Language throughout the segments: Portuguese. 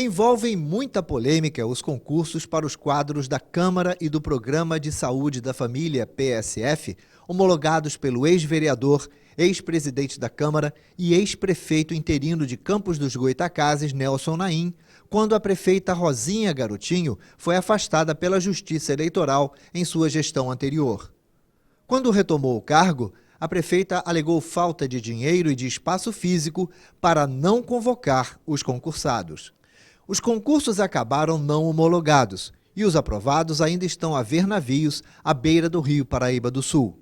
Envolvem muita polêmica os concursos para os quadros da Câmara e do Programa de Saúde da Família, PSF, homologados pelo ex-vereador, ex-presidente da Câmara e ex-prefeito interino de Campos dos Goytacazes, Nelson Naim, quando a prefeita Rosinha Garotinho foi afastada pela Justiça Eleitoral em sua gestão anterior. Quando retomou o cargo, a prefeita alegou falta de dinheiro e de espaço físico para não convocar os concursados. Os concursos acabaram não homologados e os aprovados ainda estão a ver navios à beira do Rio Paraíba do Sul.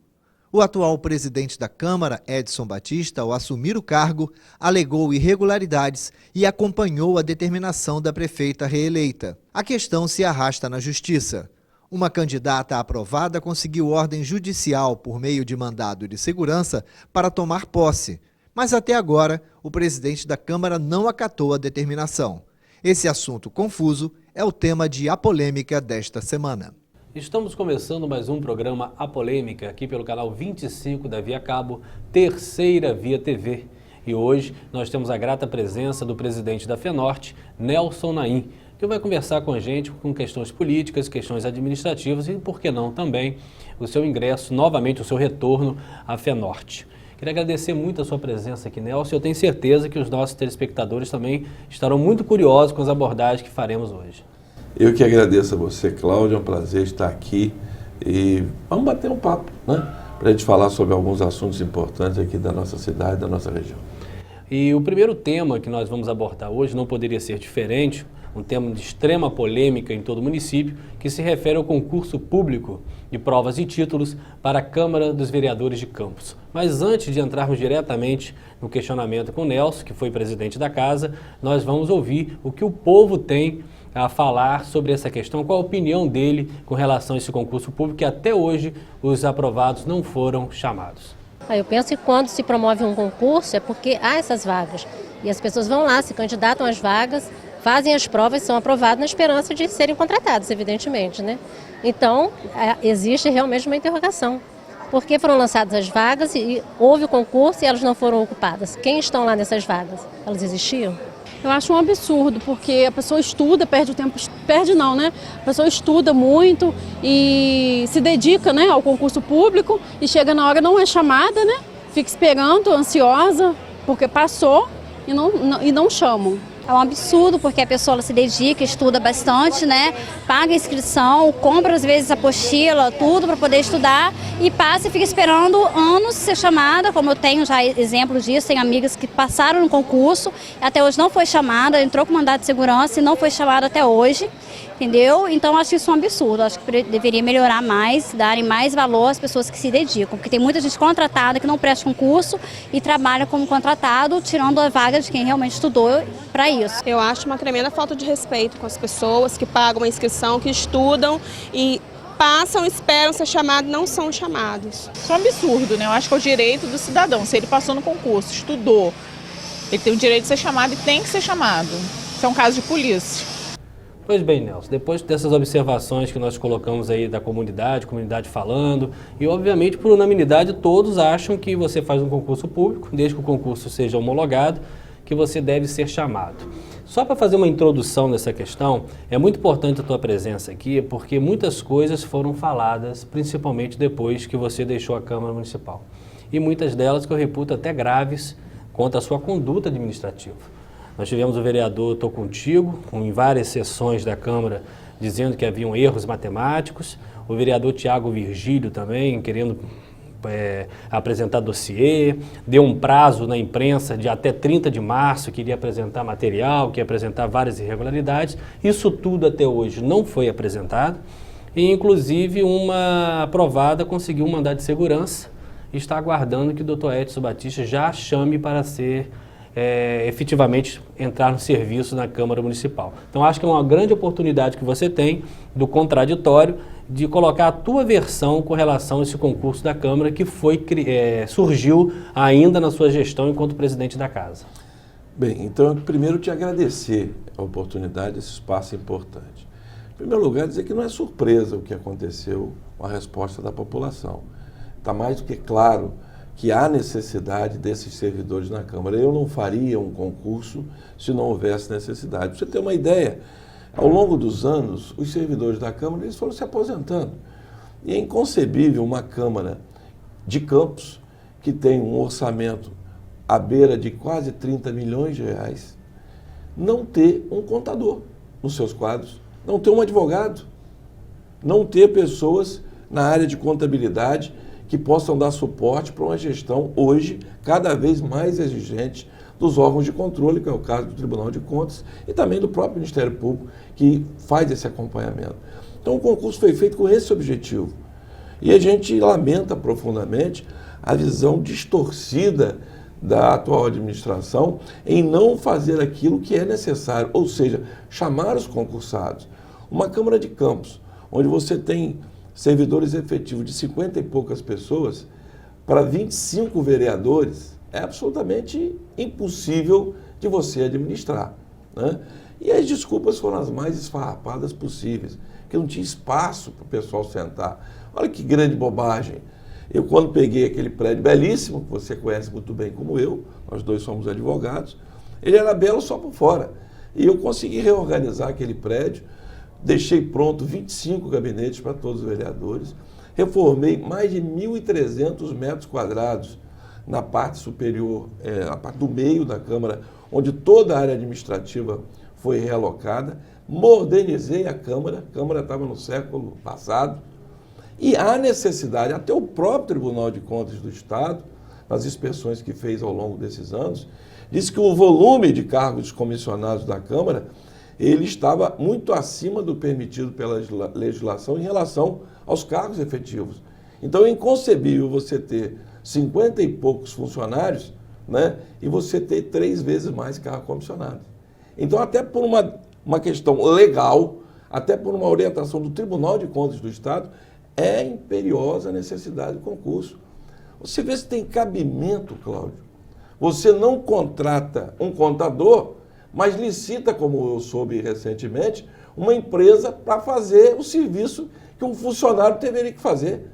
O atual presidente da Câmara, Edson Batista, ao assumir o cargo, alegou irregularidades e acompanhou a determinação da prefeita reeleita. A questão se arrasta na Justiça. Uma candidata aprovada conseguiu ordem judicial por meio de mandado de segurança para tomar posse, mas até agora o presidente da Câmara não acatou a determinação. Esse assunto confuso é o tema de A Polêmica desta semana. Estamos começando mais um programa A Polêmica, aqui pelo canal 25 da Via Cabo, terceira Via TV. E hoje nós temos a grata presença do presidente da FENORTE, Nelson Naim, que vai conversar com a gente com questões políticas, questões administrativas e, por que não, também o seu ingresso, novamente o seu retorno à FENORTE. Queria agradecer muito a sua presença aqui, Nelson. Eu tenho certeza que os nossos telespectadores também estarão muito curiosos com as abordagens que faremos hoje. Eu que agradeço a você, Cláudio. É um prazer estar aqui e vamos bater um papo, né? Para a gente falar sobre alguns assuntos importantes aqui da nossa cidade, da nossa região. E o primeiro tema que nós vamos abordar hoje não poderia ser diferente, um tema de extrema polêmica em todo o município, que se refere ao concurso público de provas e títulos para a Câmara dos Vereadores de Campos. Mas antes de entrarmos diretamente no questionamento com o Nelson, que foi presidente da casa, nós vamos ouvir o que o povo tem a falar sobre essa questão, qual a opinião dele com relação a esse concurso público, que até hoje os aprovados não foram chamados. Eu penso que quando se promove um concurso é porque há essas vagas. E as pessoas vão lá, se candidatam às vagas, fazem as provas, são aprovadas na esperança de serem contratados, evidentemente, né? Então, existe realmente uma interrogação. Por que foram lançadas as vagas e houve o concurso e elas não foram ocupadas? Quem estão lá nessas vagas? Elas existiam? Eu acho um absurdo, porque a pessoa estuda, perde o tempo, perde não, né? A pessoa estuda muito e se dedica, né, ao concurso público e chega na hora, não é chamada, né? Fica esperando, ansiosa, porque passou e não chamam. É um absurdo, porque a pessoa se dedica, estuda bastante, né? Paga a inscrição, compra às vezes apostila, tudo para poder estudar e passa e fica esperando anos ser chamada, como eu tenho já exemplos disso, tenho amigas que passaram no concurso, até hoje não foi chamada, entrou com mandado de segurança e não foi chamada até hoje, entendeu? Então acho isso um absurdo, acho que deveria melhorar mais, darem mais valor às pessoas que se dedicam, porque tem muita gente contratada que não presta concurso e trabalha como contratado, tirando a vaga de quem realmente estudou para isso. Eu acho uma tremenda falta de respeito com as pessoas que pagam uma inscrição, que estudam e passam, esperam ser chamados, não são chamados. Isso é um absurdo, né? Eu acho que é o direito do cidadão. Se ele passou no concurso, estudou, ele tem o direito de ser chamado e tem que ser chamado. Isso é um caso de polícia. Pois bem, Nelson, depois dessas observações que nós colocamos aí da comunidade falando, e obviamente por unanimidade todos acham que você faz um concurso público, desde que o concurso seja homologado, que você deve ser chamado. Só para fazer uma introdução nessa questão, é muito importante a tua presença aqui, porque muitas coisas foram faladas, principalmente depois que você deixou a Câmara Municipal. E muitas delas que eu reputo até graves quanto à sua conduta administrativa. Nós tivemos o vereador Tô Contigo, em várias sessões da Câmara, dizendo que haviam erros matemáticos, o vereador Tiago Virgílio também, querendo apresentar dossiê, deu um prazo na imprensa de até 30 de março, que iria apresentar material, que ia apresentar várias irregularidades. Isso tudo até hoje não foi apresentado e, inclusive, uma aprovada conseguiu um mandado de segurança e está aguardando que o doutor Edson Batista já chame para ser efetivamente entrar no serviço na Câmara Municipal. Então, acho que é uma grande oportunidade que você tem do contraditório, de colocar a tua versão com relação a esse concurso da Câmara que surgiu ainda na sua gestão enquanto presidente da Casa. Bem, então, primeiro te agradecer a oportunidade, esse espaço importante. Em primeiro lugar, dizer que não é surpresa o que aconteceu com a resposta da população. Está mais do que claro que há necessidade desses servidores na Câmara. Eu não faria um concurso se não houvesse necessidade. Para você ter uma ideia, ao longo dos anos, os servidores da Câmara eles foram se aposentando. E é inconcebível uma Câmara de Campos, que tem um orçamento à beira de quase 30 milhões de reais, não ter um contador nos seus quadros, não ter um advogado, não ter pessoas na área de contabilidade que possam dar suporte para uma gestão hoje cada vez mais exigente dos órgãos de controle, que é o caso do Tribunal de Contas e também do próprio Ministério Público, que faz esse acompanhamento. Então o concurso foi feito com esse objetivo. E a gente lamenta profundamente a visão distorcida da atual administração em não fazer aquilo que é necessário, ou seja, chamar os concursados. Uma Câmara de Campos, onde você tem servidores efetivos de 50 e poucas pessoas, para 25 vereadores, é absolutamente impossível de você administrar, né? E as desculpas foram as mais esfarrapadas possíveis, que não tinha espaço para o pessoal sentar. Olha que grande bobagem. Eu, quando peguei aquele prédio belíssimo, que você conhece muito bem como eu, nós dois somos advogados, ele era belo só por fora. E eu consegui reorganizar aquele prédio, deixei pronto 25 gabinetes para todos os vereadores, reformei mais de 1.300 metros quadrados na parte superior, a parte do meio da Câmara, onde toda a área administrativa foi realocada, modernizei a Câmara estava no século passado, e há necessidade, até o próprio Tribunal de Contas do Estado, nas inspeções que fez ao longo desses anos, disse que o volume de cargos comissionados da Câmara ele estava muito acima do permitido pela legislação em relação aos cargos efetivos. Então é inconcebível você ter 50 e poucos funcionários, né, e você ter 3 vezes mais cargos comissionados. Então, até por uma questão legal, até por uma orientação do Tribunal de Contas do Estado, é imperiosa a necessidade do concurso. Você vê se tem cabimento, Cláudio. Você não contrata um contador, mas licita, como eu soube recentemente, uma empresa para fazer o serviço que um funcionário deveria fazer.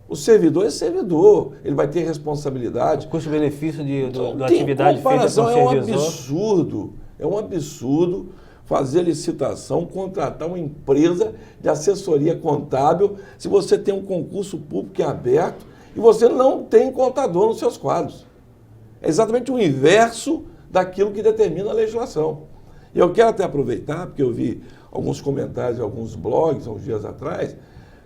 O servidor é servidor, ele vai ter responsabilidade. O custo-benefício da atividade feita pelo servidor. É um absurdo fazer licitação, contratar uma empresa de assessoria contábil se você tem um concurso público que é aberto e você não tem contador nos seus quadros. É exatamente o inverso daquilo que determina a legislação. E eu quero até aproveitar, porque eu vi alguns comentários em alguns blogs, há uns dias atrás,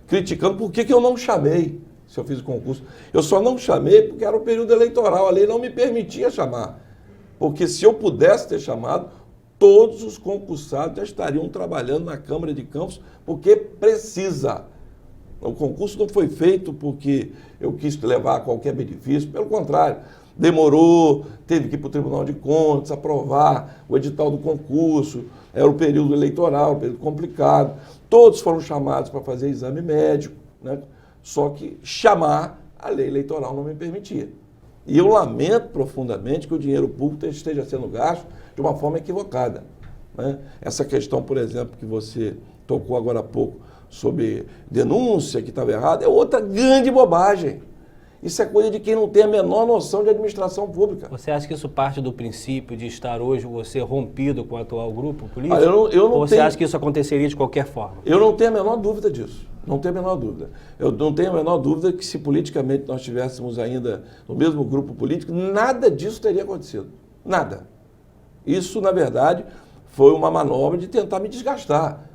criticando por que eu não chamei, se eu fiz o concurso. Eu só não chamei porque era o período eleitoral, a lei não me permitia chamar. Porque se eu pudesse ter chamado, todos os concursados já estariam trabalhando na Câmara de Campos, porque precisa. O concurso não foi feito porque eu quis levar qualquer benefício, pelo contrário. Demorou, teve que ir para o Tribunal de Contas, aprovar o edital do concurso, era o período eleitoral, um período complicado. Todos foram chamados para fazer exame médico, né? Só que chamar a lei eleitoral não me permitia. E eu lamento profundamente que o dinheiro público esteja sendo gasto de uma forma equivocada, né? Essa questão, por exemplo, que você tocou agora há pouco sobre denúncia que estava errada, é outra grande bobagem. Isso é coisa de quem não tem a menor noção de administração pública. Você acha que isso parte do princípio de estar hoje você rompido com o atual grupo político? Olha, eu não Ou você acha que isso aconteceria de qualquer forma? Eu não tenho a menor dúvida disso. Não tenho a menor dúvida. Eu não tenho a menor dúvida que se politicamente nós estivéssemos ainda no mesmo grupo político, nada disso teria acontecido. Nada. Isso, na verdade, foi uma manobra de tentar me desgastar.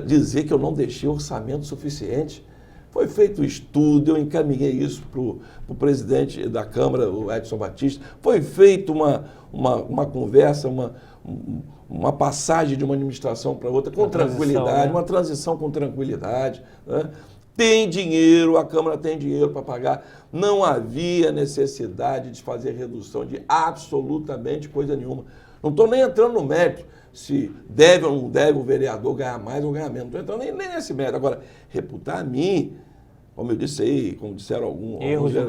Dizer que eu não deixei orçamento suficiente. Foi feito um estudo, eu encaminhei isso para o presidente da Câmara, o Edson Batista. Foi feita uma conversa, uma passagem de uma administração para outra com tranquilidade, uma transição com tranquilidade, né? Tem dinheiro, a Câmara tem dinheiro para pagar. Não havia necessidade de fazer redução de absolutamente coisa nenhuma. Não estou nem entrando no mérito se deve ou não deve o vereador ganhar mais ou ganhar menos. Não estou entrando nem nesse mérito. Agora, reputar a mim, como eu disse aí, como disseram alguns...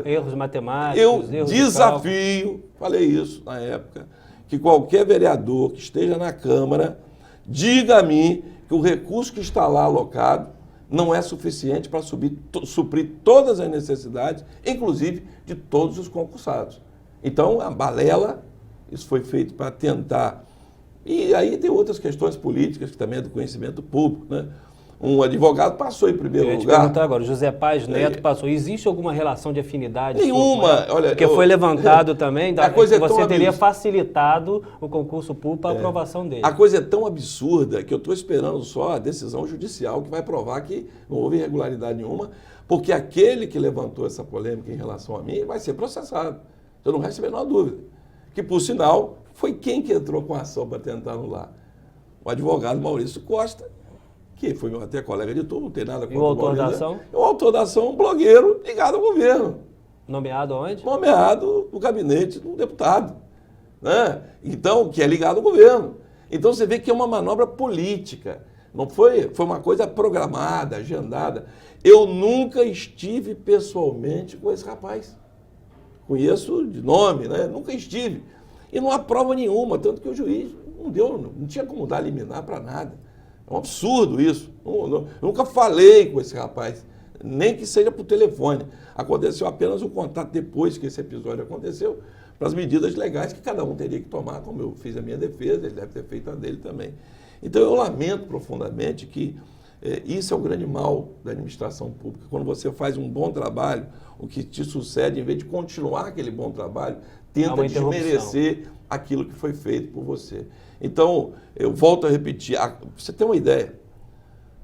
Erros matemáticos, eu desafio, falei isso na época, que qualquer vereador que esteja na Câmara diga a mim que o recurso que está lá alocado não é suficiente para suprir todas as necessidades, inclusive de todos os concursados. Então, a balela, isso foi feito para tentar... E aí tem outras questões políticas, que também é do conhecimento público, né? Um advogado passou em primeiro lugar. Eu ia te perguntar agora, o José Paz Neto passou. Existe alguma relação de afinidade? Nenhuma. Olha, porque foi levantado também a coisa que você teria facilitado o concurso público para a aprovação dele. A coisa é tão absurda que eu estou esperando só a decisão judicial que vai provar que não houve irregularidade nenhuma, porque aquele que levantou essa polêmica em relação a mim vai ser processado. Eu não resta a menor dúvida. Que, por sinal, foi quem que entrou com a ação para tentar anular? O advogado Maurício Costa, que foi meu até colega de turma, não tem nada contra o autor da ação? O autor da ação, um blogueiro ligado ao governo. Nomeado onde? Nomeado no gabinete de um deputado, né? Então, que é ligado ao governo. Então você vê que é uma manobra política. Não foi uma coisa programada, agendada. Eu nunca estive pessoalmente com esse rapaz. Conheço de nome, né? Nunca estive. E não há prova nenhuma, tanto que o juiz não tinha como dar liminar para nada. É um absurdo isso. Eu nunca falei com esse rapaz, nem que seja por telefone. Aconteceu apenas um contato depois que esse episódio aconteceu, para as medidas legais que cada um teria que tomar, como eu fiz a minha defesa, ele deve ter feito a dele também. Então eu lamento profundamente que isso é o grande mal da administração pública. Quando você faz um bom trabalho, o que te sucede, em vez de continuar aquele bom trabalho, tenta desmerecer aquilo que foi feito por você. Então, eu volto a repetir, pra você ter uma ideia,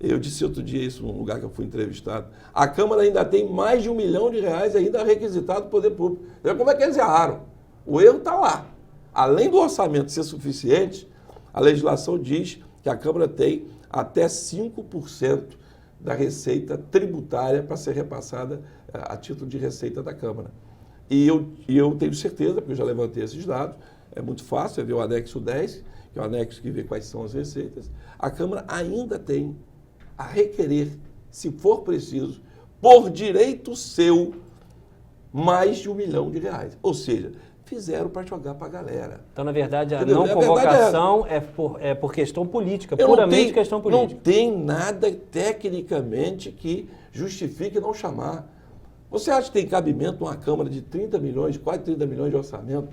eu disse outro dia isso num lugar que eu fui entrevistado, a Câmara ainda tem mais de R$1 milhão ainda requisitado do Poder Público. Então, como é que eles erraram? O erro está lá. Além do orçamento ser suficiente, a legislação diz que a Câmara tem até 5% da receita tributária para ser repassada a título de receita da Câmara. E eu tenho certeza, porque eu já levantei esses dados, é muito fácil, é ver o anexo 10, que é o anexo que vê quais são as receitas. A Câmara ainda tem a requerer, se for preciso, por direito seu, mais de R$1 milhão. Ou seja, fizeram para jogar para a galera. Então, na verdade, a não convocação é por questão política, puramente questão política. Não tem nada tecnicamente que justifique não chamar. Você acha que tem cabimento uma Câmara de 30 milhões, quase 30 milhões de orçamento,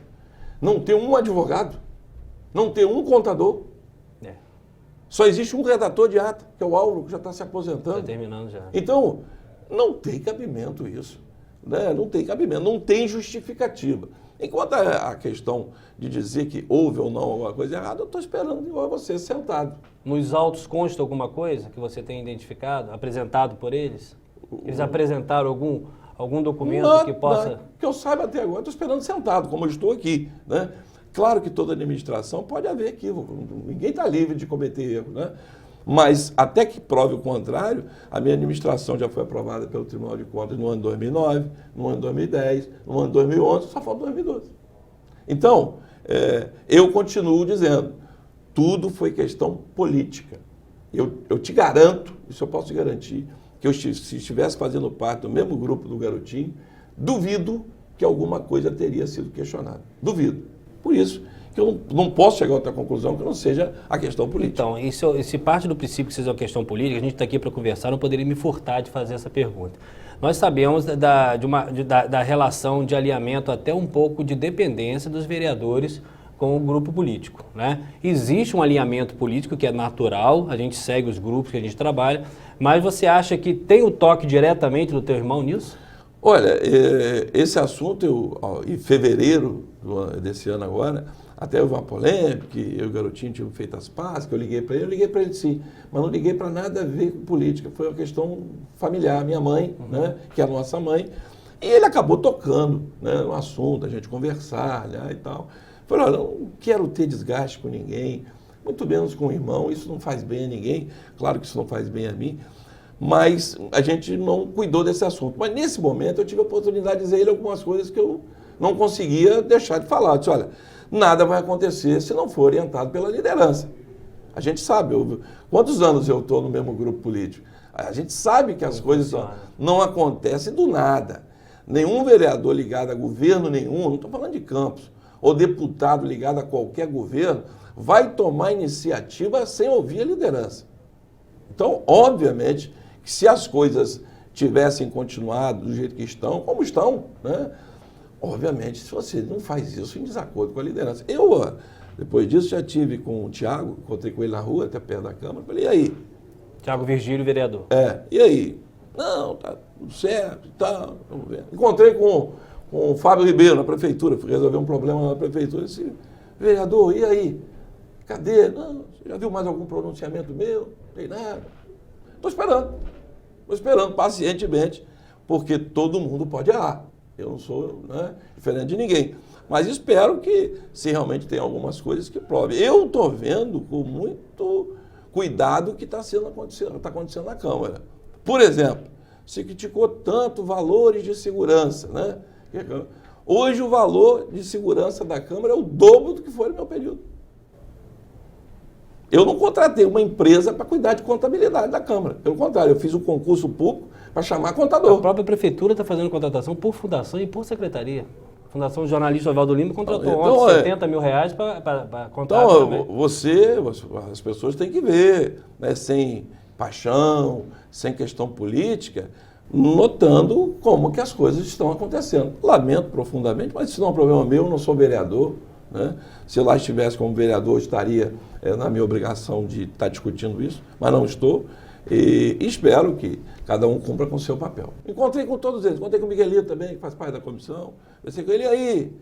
não ter um advogado, não ter um contador? Só existe um redator de ata, que é o Álvaro, que já está se aposentando. Está terminando já. Então, não tem cabimento isso. Né? Não tem cabimento, não tem justificativa. Enquanto a questão de dizer que houve ou não alguma coisa errada, eu estou esperando igual você sentado. Nos autos consta alguma coisa que você tenha identificado, apresentado por eles? Eles apresentaram algum documento que possa... Não, que eu saiba até agora, estou esperando sentado, como eu estou aqui. Né? Claro que toda administração pode haver equívoco, ninguém está livre de cometer erro, né? Mas até que prove o contrário, a minha administração já foi aprovada pelo Tribunal de Contas no ano de 2009, no ano de 2010, no ano de 2011, só falta 2012. Então, eu continuo dizendo, tudo foi questão política. Eu te garanto, isso eu posso te garantir, que se estivesse fazendo parte do mesmo grupo do Garotinho, duvido que alguma coisa teria sido questionada. Duvido. Por isso que eu não posso chegar a outra conclusão que não seja a questão política. Então, se parte do princípio que seja uma questão política, a gente está aqui para conversar, não poderia me furtar de fazer essa pergunta. Nós sabemos da relação de alinhamento, até um pouco de dependência dos vereadores com o grupo político, né? Existe um alinhamento político que é natural, a gente segue os grupos que a gente trabalha, mas você acha que tem o toque diretamente do teu irmão nisso? Olha, esse assunto, em fevereiro desse ano agora, Até houve uma polêmica, que eu e o garotinho tínhamos feito as pazes, que eu liguei para ele sim, mas não liguei para nada a ver com política, foi uma questão familiar, minha mãe, né, que é a nossa mãe, e ele acabou tocando, né, no assunto, a gente conversar, né, e tal. Falei, olha, não quero ter desgaste com ninguém, muito menos com o irmão, isso não faz bem a ninguém, claro que isso não faz bem a mim, mas a gente não cuidou desse assunto. Mas nesse momento eu tive a oportunidade de dizer a ele algumas coisas que eu não conseguia deixar de falar. Eu disse, olha, nada vai acontecer se não for orientado pela liderança. A gente sabe, quantos anos eu estou no mesmo grupo político? A gente sabe que as coisas não acontecem do nada. Nenhum vereador ligado a governo nenhum, não estou falando de Campos, ou deputado ligado a qualquer governo, vai tomar iniciativa sem ouvir a liderança. Então, obviamente, que se as coisas tivessem continuado do jeito que estão, como estão, né? Obviamente, se você não faz isso em desacordo com a liderança. Eu, depois disso, já tive com o Thiago, encontrei com ele na rua, até perto da Câmara, falei, e aí? Thiago Virgílio, vereador. E aí? Não, tá tudo certo, tá, vamos ver. Encontrei com o Fábio Ribeiro na prefeitura, fui resolver um problema na prefeitura, disse, vereador, e aí? Cadê? Não, você já viu mais algum pronunciamento meu? Não tem nada. Estou esperando pacientemente, porque todo mundo pode errar. Eu não sou, né, diferente de ninguém. Mas espero que, se realmente tem algumas coisas que prove. Eu estou vendo com muito cuidado o que está acontecendo na Câmara. Por exemplo, se criticou tanto valores de segurança, né? Hoje o valor de segurança da Câmara é o dobro do que foi no meu período. Eu não contratei uma empresa para cuidar de contabilidade da Câmara. Pelo contrário, eu fiz um concurso público para chamar contador. A própria prefeitura está fazendo contratação por fundação e por secretaria. A Fundação Jornalista Oswaldo Lima contratou ontem R$70 mil para contratar. Então, as pessoas têm que ver, né, sem paixão, sem questão política, notando como que as coisas estão acontecendo. Lamento profundamente, mas isso não é um problema meu, eu não sou vereador. Né? Se eu lá estivesse como vereador, eu estaria na minha obrigação de estar discutindo isso, mas não estou. E espero que cada um cumpra com o seu papel. Encontrei com todos eles, encontrei com o Miguelito também, que faz parte da comissão. Pensei com ele, e aí?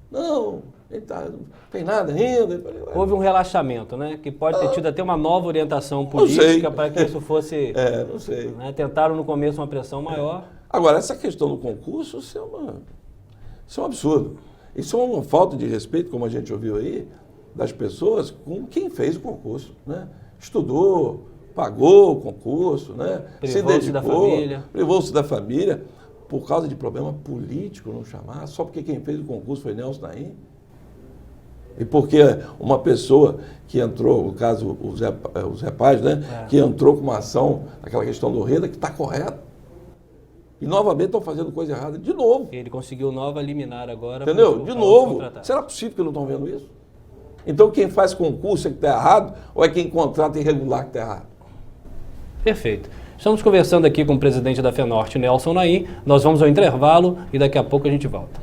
Não, não tem nada ainda. Houve um relaxamento, né? Que pode ter tido até uma nova orientação política para que isso fosse... não sei. Né? Tentaram no começo uma pressão maior. Agora, essa questão do concurso, isso é um absurdo. Isso é uma falta de respeito, como a gente ouviu aí, das pessoas com quem fez o concurso, né? Estudou, pagou o concurso, né? Se dedicou, privou-se da família, por causa de problema político, não chamar, só porque quem fez o concurso foi Nelson Naim. E porque uma pessoa que entrou, no caso o Zé Paz, né? Que entrou com uma ação, aquela questão do Reda, que está correto. E novamente estão fazendo coisa errada, de novo. Ele conseguiu nova liminar agora. Entendeu? De novo. Será possível que não estão vendo isso? Então quem faz concurso é que está errado ou é quem contrata irregular que está errado? Perfeito. Estamos conversando aqui com o presidente da FENORTE, Nelson Naim. Nós vamos ao intervalo e daqui a pouco a gente volta.